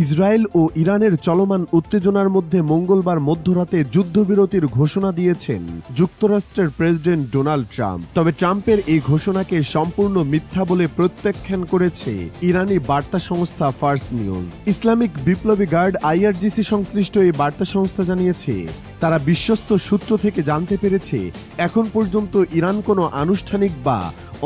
Israel ও ইরানের চলমান উত্তেজনার মধ্যে মঙ্গলবার মধ্যরাতে যুদ্ধবিরতির ঘোষণা দিয়েছেন যুক্তরাষ্ট্রের প্রেসিডেন্ট ডোনাল্ড ট্রাম্প। তবে ট্রাম্পের এই ঘোষণাকে সম্পূর্ণ মিথ্যা বলে প্রত্যাখ্যান করেছে ইরানি বার্তা সংস্থা ফার্স নিউজ। ইসলামিক বিপ্লবী গার্ড IRGC সংশ্লিষ্ট এই বার্তা সংস্থা জানিয়েছে, তারা বিশ্বস্ত সূত্র থেকে জানতে পেরেছে এখন পর্যন্ত ইরান কোনো আনুষ্ঠানিক বা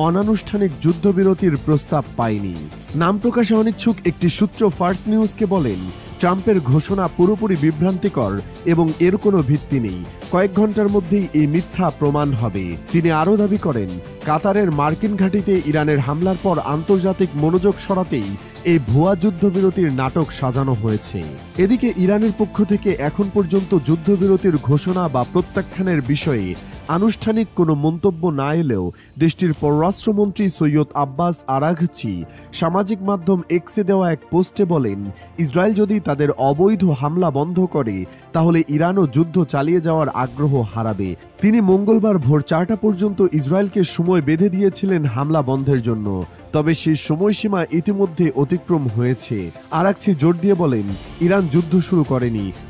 অনানুষ্ঠানিক যুদ্ধবিরতির প্রস্তাব পায়নি। নাম প্রকাশে অনিচ্ছুক একটি সূত্র ফার্স নিউজকে বলেন, ট্রাম্পের ঘোষণা পুরোপুরি বিভ্রান্তিকর এবং এর কোনো ভিত্তি নেই। কয়েক ঘন্টার মধ্যেই এই মিথ্যা প্রমাণ হবে। তিনি আরও দাবি করেন, কাতারের মার্কিন ঘাঁটিতে ইরানের হামলার পর আন্তর্জাতিক মনোযোগ সরাতেই এই ভুয়া যুদ্ধবিরতির নাটক সাজানো হয়েছে। এদিকে ইরানের পক্ষ থেকে এখন পর্যন্ত যুদ্ধবিরতির ঘোষণা বা প্রত্যাখ্যানের বিষয়ে আনুষ্ঠানিক কোনো মন্তব্য না এলেও দেশটির পররাষ্ট্রমন্ত্রী সৈয়দ আব্বাস আরাঘচি সামাজিক মাধ্যম এক্সে দেওয়া এক পোস্টে বলেন, ইসরায়েল যদি তাদের অবৈধ হামলা বন্ধ করে তাহলে ইরানও যুদ্ধ চালিয়ে যাওয়ার আগ্রহ হারাবে। তিনি মঙ্গলবার ভোর 4টা পর্যন্ত ইসরায়েলকে সময় বেঁধে দিয়েছিলেন হামলা বন্ধের জন্য, তবে সেই সময়সীমা ইতিমধ্যে অতিক্রম হয়েছে। আরাঘচি জোর দিয়ে বলেন, ইরান যুদ্ধ শুরু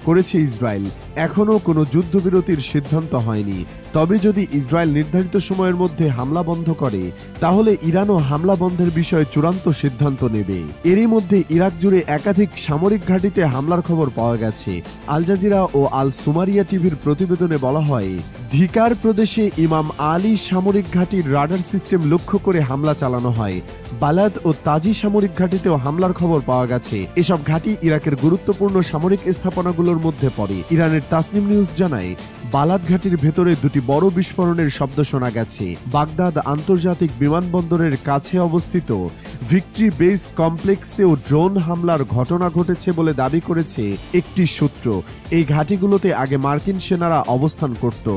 করেছে ইসরায়েল, এখনও কোনো যুদ্ধবিরতির সিদ্ধান্ত হয়নি। তবে যদি ইসরায়েল নির্ধারিত সময়ের মধ্যে হামলা বন্ধ করে তাহলে ইরানও হামলা বন্ধের বিষয়ে চূড়ান্ত সিদ্ধান্ত নেবে। এরই মধ্যে ইরাক জুড়ে একাধিক সামরিক ঘাঁটিতে হামলার খবর পাওয়া গেছে। আল জাজিরা ও আল সুমারিয়া টিভির প্রতিবেদনে বলা হয়, ধিকার প্রদেশে ইমাম আলী সামরিক ঘাঁটির রাডার সিস্টেম লক্ষ্য করে হামলা চালানো হয়। বালাদ ও তাজি সামরিক ঘাঁটিতেও হামলার খবর পাওয়া গেছে। এসব ঘাঁটি ইরাকের গুরুত্বপূর্ণ সামরিক স্থাপনাগুলোর মধ্যে পড়ে। ইরানের তাসনিম নিউজ জানায়, বালাদ ঘাঁটির ভেতরে দুটি বড় বিস্ফোরণের শব্দ শোনা গেছে। বাগদাদ আন্তর্জাতিক বিমানবন্দরের কাছে অবস্থিত ভিক্টরি বেস কমপ্লেক্সেও ড্রোন হামলার ঘটনা ঘটেছে বলে দাবি করেছে একটি সূত্র। এই ঘাঁটিগুলোতে আগে মার্কিন সেনারা অবস্থান করত।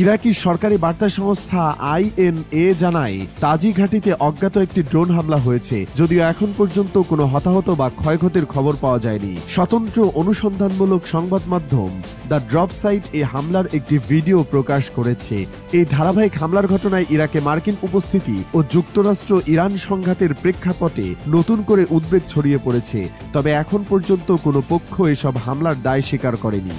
ইরাকি সরকারি বার্তা সংস্থা INA জানায়, তাজি ঘাঁটিতে অজ্ঞাত একটি ড্রোন হামলা হয়েছে, যদিও এখন পর্যন্ত কোনো হতাহত বা ক্ষয়ক্ষতির খবর পাওয়া যায়নি। স্বতন্ত্র অনুসন্ধানমূলক সংবাদ মাধ্যম দ্য ড্রপ সাইট এই হামলার একটি ভিডিও প্রকাশ করেছে। এই ধারাবাহিক হামলার ঘটনায় ইরাকে মার্কিন উপস্থিতি ও যুক্তরাষ্ট্র ইরান সংঘাতের প্রেক্ষাপটে নতুন করে উদ্বেগ ছড়িয়ে পড়েছে। তবে এখন পর্যন্ত কোনো পক্ষ এসব হামলার দায় স্বীকার করেনি।